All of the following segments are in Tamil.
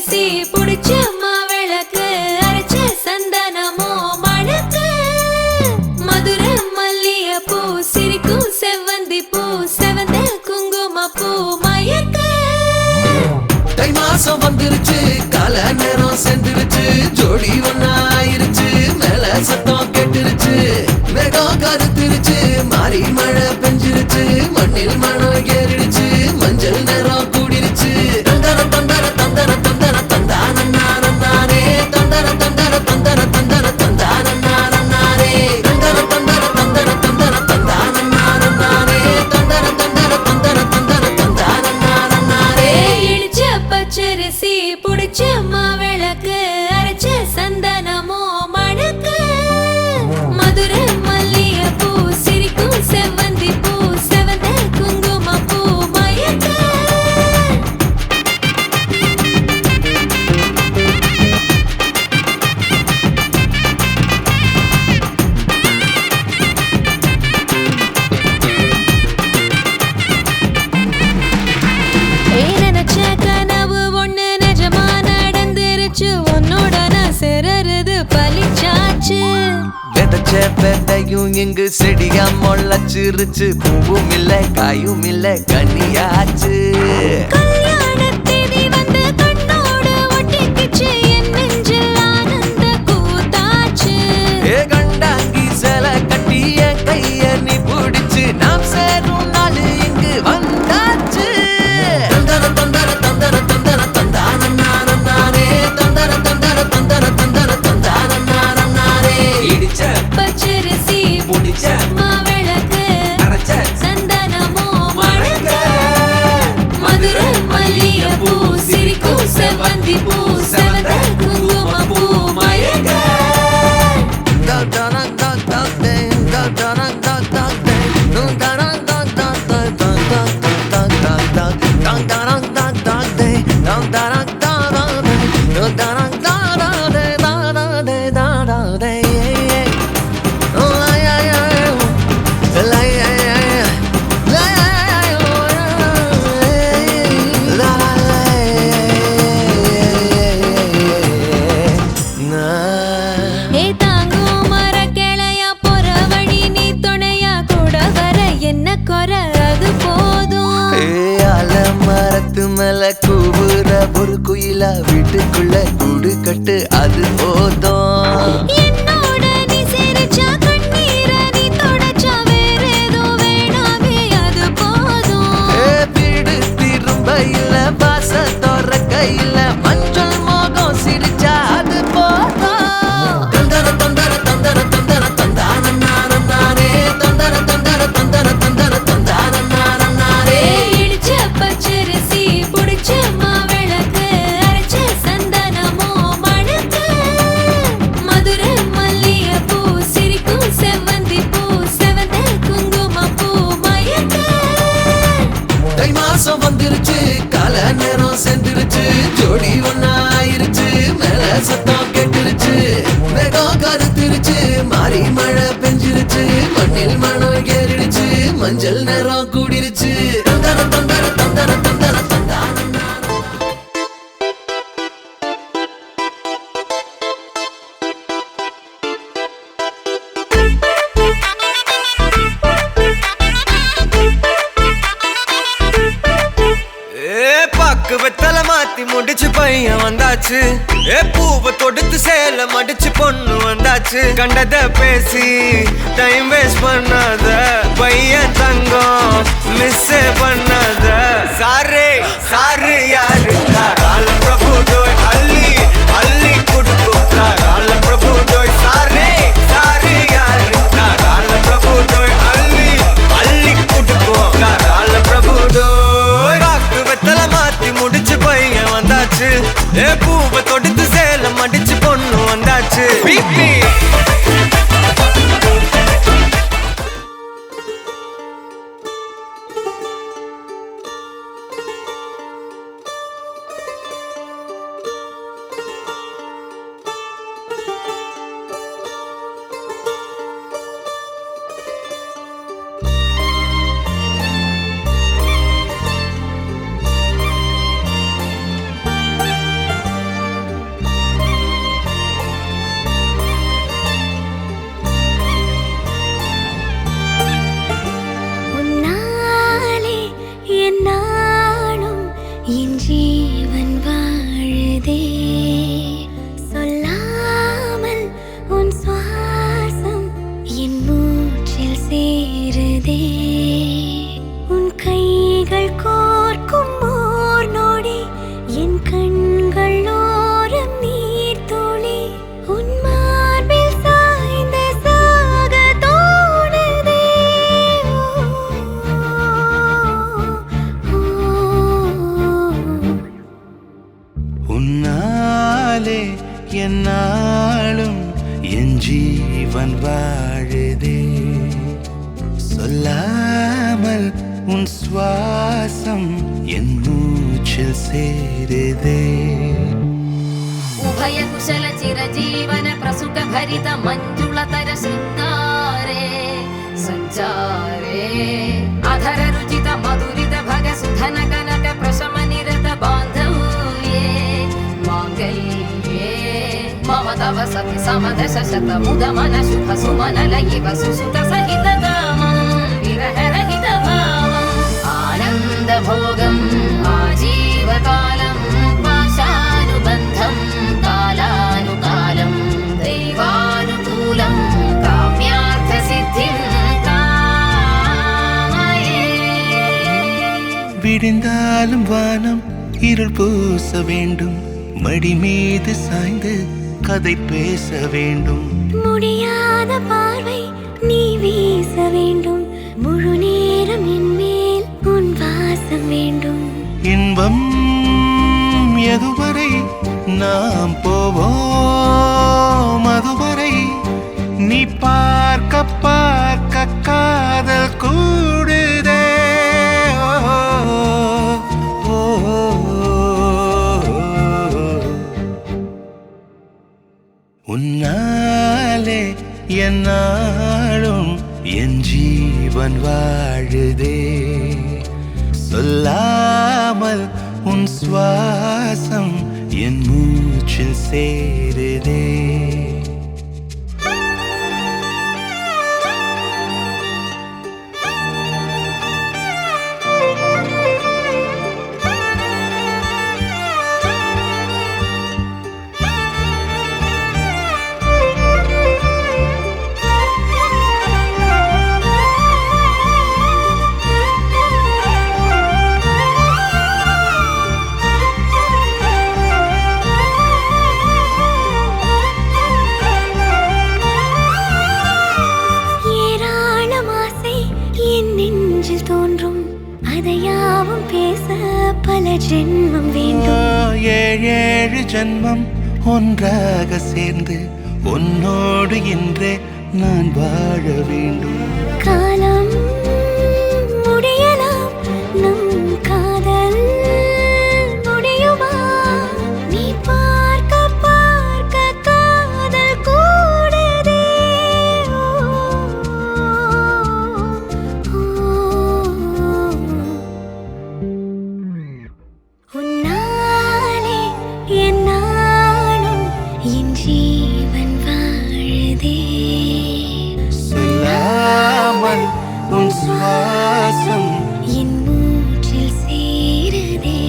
பச்சரிசி புடிச்ச மாவிளக்கு அரைச்ச சந்தனமோ மணக்கு மதுரை மல்லிகைப்பூ சிரிக்கும் செவ்வந்தி பூ செவந்த குங்கும பூ மயக்க தை மாசம் வந்துருச்சு கால நேரம் சென்றுருச்சு ஜோடி ஒன்னாயிருச்சு மேல சத்தம் கெட்டுருச்சு மேகம் கருத்துருச்சு மாறி மழை பெஞ்சிருச்சு மண்ணில் மனம் ஏறிடுச்சு மஞ்சள் நேரம் கூடிருச்சு தந்தர தந்தர தந்தர தந்தர தந்தானே தந்தர தந்தர தந்தர தந்தர தந்தானே தந்தர தந்தர தந்தர தந்தர தந்தானே தந்தர தந்தர தந்தர தந்தர தந்தானே இடிச்ச பச்சரிசி புடிச்ச மாவிளக்கு அரைச்ச சந்தனமோ மணக்கு மதுரை மல்லிகைப்பூ சிரிக்கும் செவ்வந்தி பூ செவந்த குங்கும பூ மயக்க நினைச்ச கனவு ஒண்ணு நிஜமா நடந்துருச்சு உன்னோட நான் சிறருது பலிச்சாச்சு விதைச்ச விதையும் இங்கு செடியா முளைச்சிருச்சு பூவும் இல்ல காயும் இல்ல கனியாச்சு கல்யாணத்தேதி வந்து கண்ணோடு ஒட்டிக்கிச்சு என் நெஞ்சில் ஆனந்த கூத்தாச்சு ஏ கண்டாங்கி சில கட்டி என் கைய நீ பிடிச்சு நாம் சேரும் நாள் இங்கு வந்தாச்சு தந்தர தந்தர தந்தர தந்தர தந்தானே தந்தர தந்தர தந்தர தந்தர தந்தானே இடிச்ச பச்சரிசி புடிச்ச மாவிளக்கு அரைச்ச சந்தனமோ மணக்க மதுரை மல்லிகைப்பூ சிரிக்கும் செவ்வந்தி பூ செவந்த குங்கும பூ மயக்க ஏ தாங்கும் மரக்கிளையா போற வழி நீ துணையா கூட வர என்ன குறை அது போதும் மரத்து மேல கூவுற ஒரு குயிலா வீட்டுக்குள்ள கூடு கட்டு அது போதும் என்னோட நீ சிரிச்சா கண்ணீர நீ தொடச்சா வேற ஏதோ வேணாமே அது போதும் வீடு திரும்ப இல்ல பாச தோற கையில மஞ்சள் மோகம் சிரிச்சா அது போதும் தந்தர தந்தர தந்தர தந்தர தந்தானே தந்தர தந்தர தந்தர தந்தர தந்தானே இடிச்ச பச்சரிசி புடிச்ச மாவிளக்கு அரைச்ச சந்தனமோ மணக்கு மதுரை மல்லிகைப்பூ சிரிக்கும் செவ்வந்தி பூ செவந்த குங்கும பூ மயக்க தை மாசம் வந்துருச்சு கால நேரம் சென்றுருச்சு ஜோடி ஒன்னாயிருச்சு மேல சத்தம் கெட்டுருச்சு மேகம் கருத்துருச்சு மாறி மழை பெஞ்சிருச்சு மண்ணில் மனம் ஏறிடுச்சு மஞ்சள் நேரம் கூடிருச்சு தந்தர தந்தர தந்தர தந்தர தந்தானே பாக்கு வெத்தல மாத்தி முடிச்சு பையன் வந்தாச்சு பூவை தொடுத்து சேல மடிச்சு பொண்ணு வந்தாச்சு கண்டத பேசி டைம் வேஸ்ட் பண்ணாத பையன் தங்கம் மிஸ் பண்ணாத சாரு சாரு யாரு கால பிரபு டோய் அள்ளி அள்ளி குடுக்கும் கால பிரபு டோய் சாரு சாரு யாரு கால பிரபு டோய் அள்ளி அள்ளி குடுக்கும் கால பிரபு டோய் பாக்கு வெத்தல மாத்தி முடிச்சு பையன் வந்தாச்சு பூவை தொடுத்து சேல மடிச்சு பொண்ணு வந்தாச்சு பிபி ஜீவன் வாழுதே சொல்லாமல் உன் சுவாசம் என் மூச்சில் சேருதே உன் கைகள் கோர்க்கும் ஓர் நொடி என் கண்கள் ஓரம் நீர் துளி உன் மார்பில் சாய்ந்த சாக தோணுதே உன்னாலே என்னாலும் என் ஜீவன் வாழுதே சொல்லாமல் உன் சுவாசம் என் மூச்சில் சேருதே उभय कुशल चिरजीवन प्रसुख भरित मंजुलतर शृंगारे संचारे अधर रुचित मधुरित भग सुधन कनक प्रशम निरत बांधव्ये मांगल्ये मम तव सति समदश शत मुद मन शुभ सुमन लयिव सुसुत सहित कामं विरह रहित भावम् आनंद भोगं आजीवकालं पाशानुबन्धं कालानुकालं दैवानुकूलं काम्यार्थ सिद्धिं कामये விடிந்தாலும் வானம் இருள் பூச வேண்டும் மடி மீது சாய்ந்து கதை பேச வேண்டும் முடியாத பார்வை நீ வீச வேண்டும் முழு நேரம் என் மேல் உன் வாசம் வேண்டும் இன்பம் எதுவரை நாம் போவோம் அதுவரை நீ பார்க்க பார்க்க காதல் கூடுதே ஓ, ஓ, உன்னாலே என்னாலும் என் ஜீவன் வாழுதே சொல்லாமல் உன் சுவாசம் என் மூச்சில் சேருதே அதையாவும் பேச பல ஜென்மம் வேண்டும் ஏழேழு ஜென்மம் ஒன்றாக சேர்ந்து உன்னோடு இன்றே நான் வாழ வேண்டும் காலம் முடியலாம் நம் காதல் முடியுமா நீ பார்க்க பார்க்க காதல் கூடுதே உன்னாலே என்னாலும் என் ஜீவன் வாழுதே சொல்லாமல் உன் சுவாசம் என் மூச்சில் சேருதே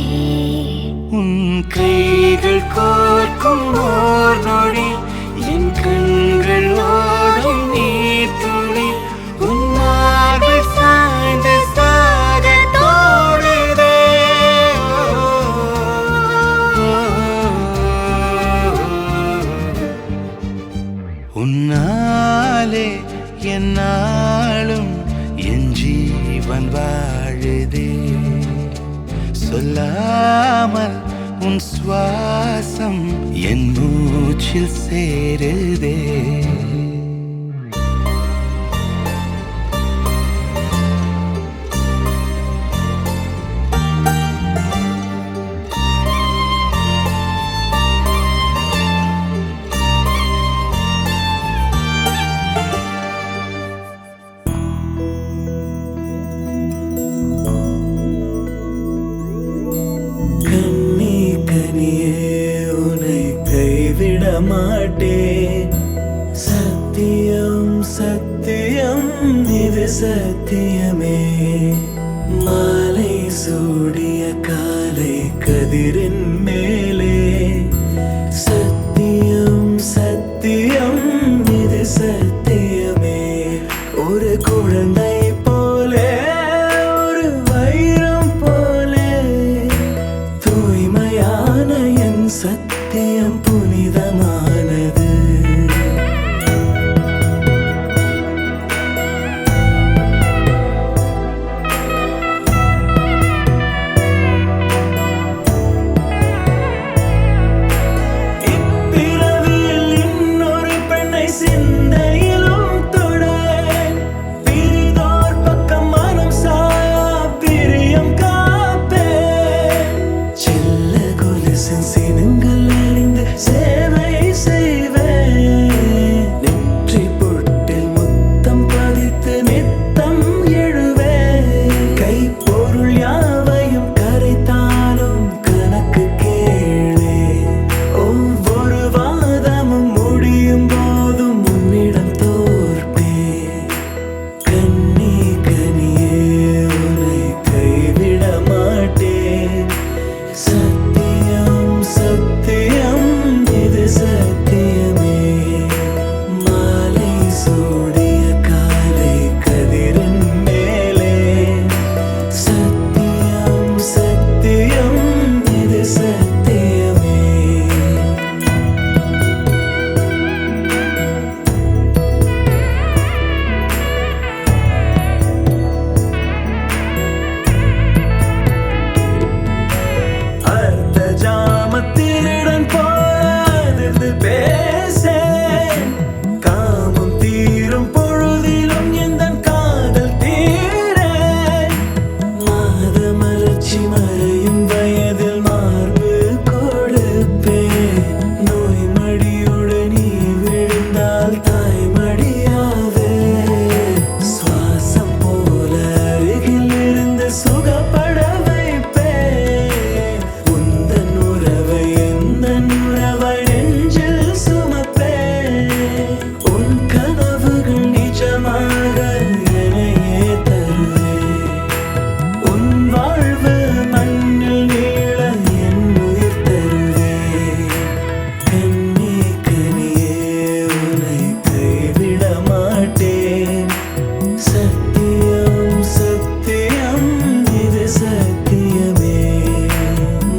உன் கைகள் கோர்க்கும் ஓர் நொடி என் கண்கள் ஓடும் நீர் துளி உன் மார்பில் சாய்ந்து சாக தோடுதே உன்னாலே என்னாலும் என் ஜீவன் வாழுதே சொல்லாமல் உன் சுவாசம் என் மூச்சில் சேருதே மாட்டேன் சத்தியம் சத்தியம் இது சத்தியமே மாலை சூடிய காலை கதிர் கதிரின் மேலே சத்தியம் சத்தியம் இது சத்தியமே ஒரு குழந்தை போலே ஒரு வைரம் போலே தூய்மையான என் சத்தியம் புனிதமானது இப்பிறவியில் இன்னொரு பெண்ணை சிந்தையிலும் தொட பிரிதோர் பக்கம் மனம் சாயா பிரியம் காப்பேன் செல்ல கொலுசின் சினங்கள் அறிந்து சேவை செய்வேன் நெற்றி பொட்டில் முத்தம் பதித்து நித்தம் எழுவேன் கைப்பொருள் யாவையும் கரைத்தாலும் கணக்கு கேளே ஒவ்வொரு வாதமும் முடியும் போதும் உன்னிடம் தோற்பேன் கண்ணி கனியே உன்னை கைவிட மாட்டேன் சத்தியம் சத்தியம் இது சத்தியமே மாலை சூடிய காலை கதிரின் மேலே சத்தியம் சத்தியம் இது சத்தியமே அர்த்த ஜாமத்திருடன் போராது பேசேன் காமம் தீரும் பொழுதிலும் எந்தன் காதல் தீரேன் மாத மலர்ச்சி மறையும் வயதில் மார்பு கொடுப்பேன் நோய் மடியுடன் நீ விழுந்தால் தாய் மடியாவே சுவாசம் போல அருகில் இருந்து சுகப்பட வைப்பேன் உந்தன் உறவை எந்தன் உறவை நெஞ்சில் சுமப்பேன் உன் கனவுகள் நிஜமாக என்னையே தருவேன் உன் வாழ்வு மண்ணில் நீள என் உயிர் தருவேன் கண்ணி கனியே உன்னை கைவிட மாட்டேன் சத்தியம் சத்தியம் இது சத்தியமே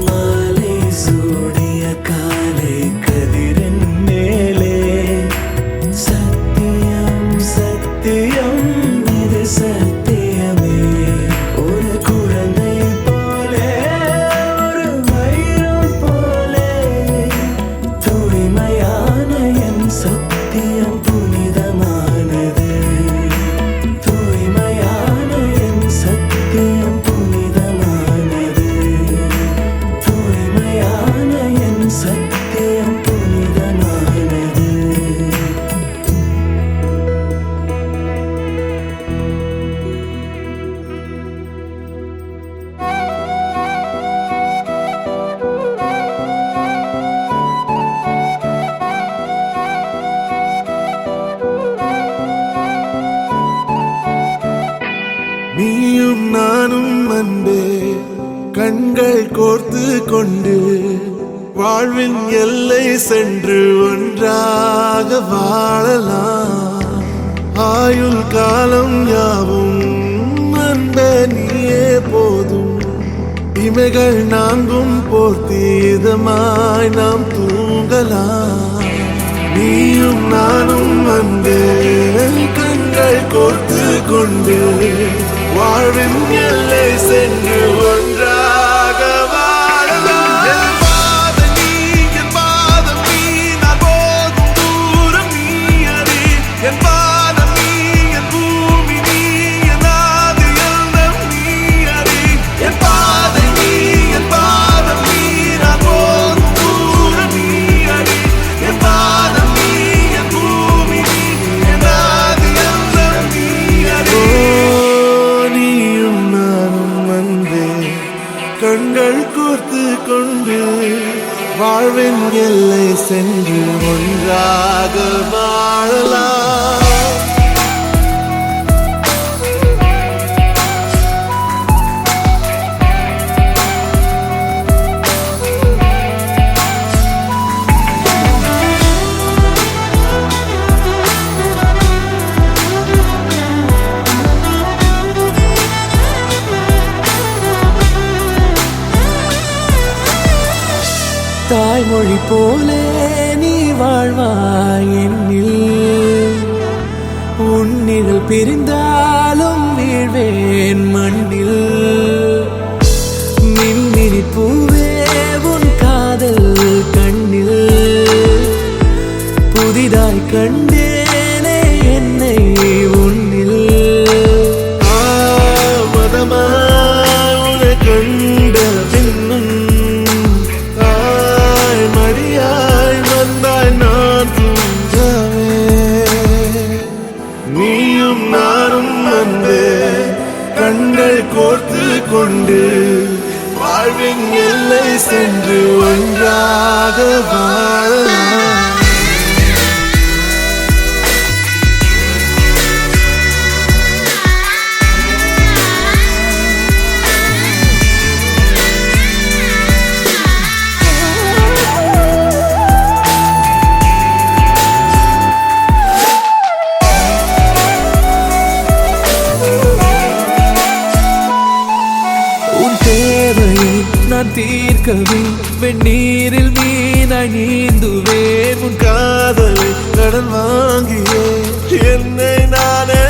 மாலை சூடிய காலை கதிரின் மேலே சத்தியம் சத்தியம் இது சத்தியமே ஒரு குழந்தை போலே ஒரு வைரம் போலே தூய்மையான என் சத்தியம் புனிதமானது தூய்மையான என் சத்தியம் புனிதமானது தூய்மையான என் சத்தியம் புனிதமானது நீயும் நானும் அன்பே கண்கள் கோர்த்து கொண்டு வாழ்வின் எல்லை சென்று ஒன்றாக வாழலாம் ஆயுள் காலம் யாவும் அன்பே நீயே போதும் இமைகள் நான்கும் போர்த்தி இதமாய் நாம் தூங்கலாம் நீயும் நானும் அன்பே கண்கள் கோர்த்து கொண்டு வாழ்வின் எல்லை சென்று ஒன்றாக வாழலாம் என் பாதம் நீ நான் போகும் தூரம் நீ அறி என் பாதம் நீ என் பூமி நீ என் ஆதி எல்லாம் நீ அறி என் பாதம் நீ நான் போகும் தூரம் நீ அறி என் பாதம் நீ என் பூமி நீ என் ஆதி எல்லாம் நீ அறி நீயும் நானும் வந்தே கண்கள் கோர்த்து கொண்டு வாழ்வின் எல்லை சென்று ஒன்றாக வாழலாம் தாய்மொழி போலே நீ வாழ்வாய் என்னில் உன்னில் பிரிந்தாலும் வீழ்வேன் மண்ணில் மின்மினி பூவே உன் காதல் கண்ணில் புதிதாய் கண்டேனே என்னை உன்னில் மதமாய் கண்ட பின்னும் தாய் மடியாய் வந்தாய் நான் தூங்கவே நீயும் நானும் வந்து கண்கள் கோர்த்து கொண்டு வாழ்வின் எல்லை சென்று ஒன்றாக வாழலாம் நான் தீர்க்கவே வெந்நீரில் மீனாய் நீந்துவேன் உன் காதலை கடன் வாங்கியே என்னை நானே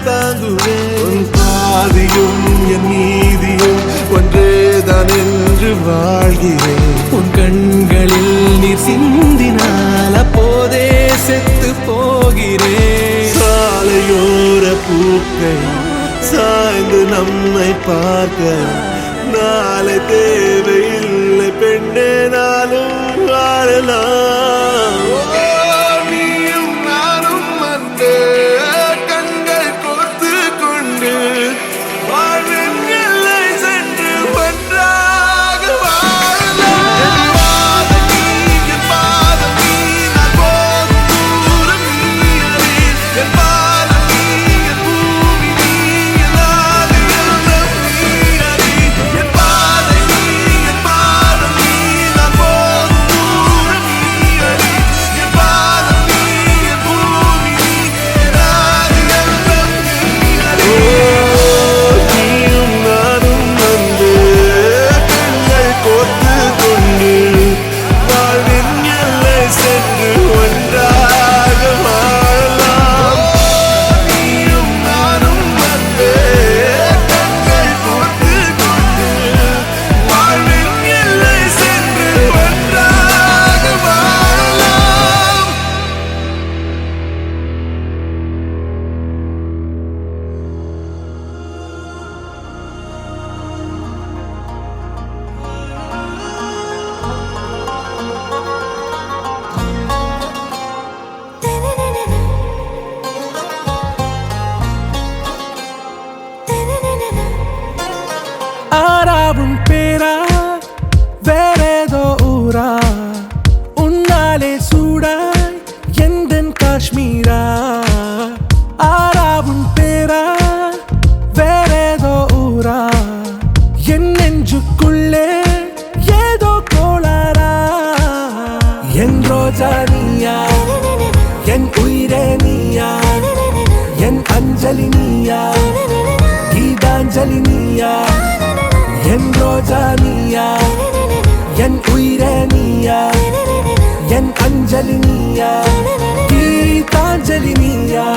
தாங்குவேன் உன் பாதியும் என் நீதியும் ஒன்றேதான் என்று வாழ்கிறேன் உன் கண்களில் நீர் சிந்தினால் அப்போதே செத்து போகிறேன் சாலையோர பூக்கள் சாய்ந்து நம்மை பார்க்க நாளை தேவையில்லை பெண்ணே நானும் வாழலாம் நீயும் நானும் வந்து கண்கள் கோர்த்து கொண்டு வாழ்வின் எல்லை சென்று ஒன்றாக வாழலாம் என் பாதம் நீ நான் போகும் தூரம் நீ அறி என் பாதம் நீ என் பூமி நீ என் ஆதி எல்லாம் நீ அறி என் பாதை நீ என் பாதம் நீ நான் போகும் தூரம் நீ அறி என் பாதம் நீ என் பூமி நீ என் ஆதி எல்லாம் நீ அறி நீயும் நானும் வந்து கண்கள் கோர்த்து கொண்டு வாழ்வின் எல்லை சென்று ஒன்றாக வாழலாம் நீயும் நானும் வந்து கண்கள் கோர்த்து கொண்டு வாழ்வின் எல்லை சென்று ஒன்றாக வாழலாம் ஆறாவும் பேரா வேறேதோ ஊரா உன்னாலே சூடாய் எந்தன் காஷ்மீரா ஆறாவும் பேரா வேறேதோ ஊரா என் நெஞ்சுக்குள்ளே ஏதோ கோளாரா என் ரோஜா நீயா என் உயிரே நீயா என் அஞ்சலி நீயா கீதாஞ்சலி நீயா என் ரோஜா நீயா என் உயிரே நீயா என் அஞ்சலி நீயா கீதாஞ்சலி நீயா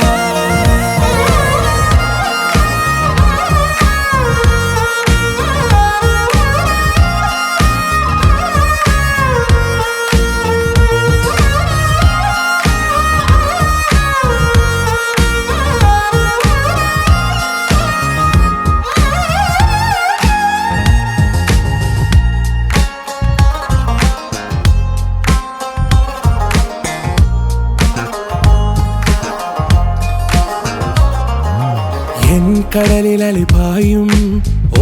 என் கடலில் அலிபாயும்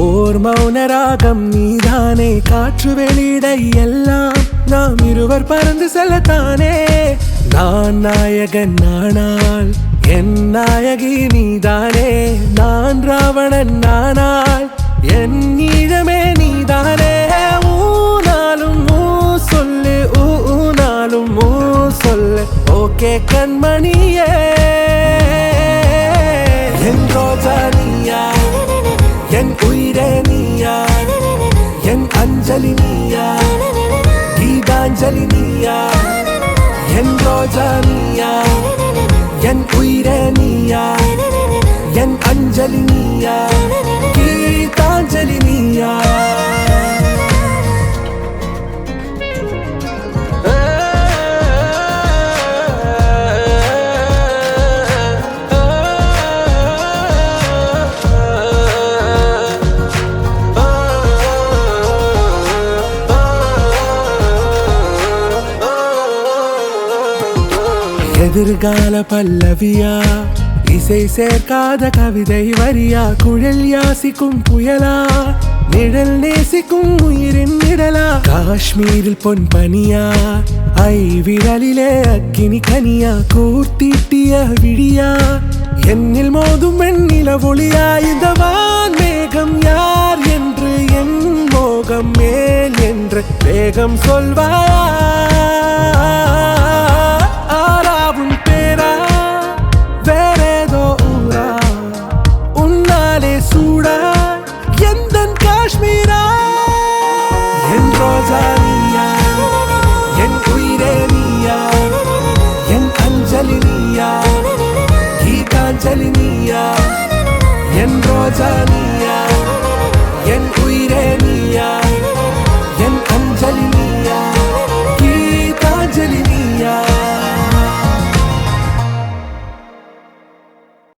ஓர் மௌனராகம் நீதானே காற்று வெளியிட எல்லாம் நாம் இருவர் பறந்து செல்லத்தானே நான் நாயகன் நானால் என் நாயகி நீதானே நான் ராவணன் நானால் என் ஈழமே நீதானே ஊனாலும் ஊ சொல்லு ஊனாலும் ஊ சொல்லு ஓகே கண்மணியே என் ரோஜா நீயா என் உயிரே நீயா என் அஞ்சலி நீயா கீதாஞ்சலி அஞ்சலி நீயா என் ரோஜா நீயா என் உயிரே நீயா என் அஞ்சலி நீயா கீதாஞ்சலி நீயா எதிர்கால பல்லவியா இசை சேர்க்காத கவிதை வரியா குழல் யாசிக்கும் புயலா நிழல் நேசிக்கும் உயிரின் நிழலா காஷ்மீரில் பொன் பனியா ஐ விரலிலே அக்கினி கனியா கூர்த்தீட்டிய விழியா என்னில் மோதும் வெண்ணில ஒளியா இந்த வான் மேகம் யார் என்று என் மோகம் மேல் என்று வேகம் சொல்வாயா ஆராவும் பேரா வேறேதோ ஊரா உன்னாலே சூடா எந்தன் காஷ்மீரா என் ரோஜா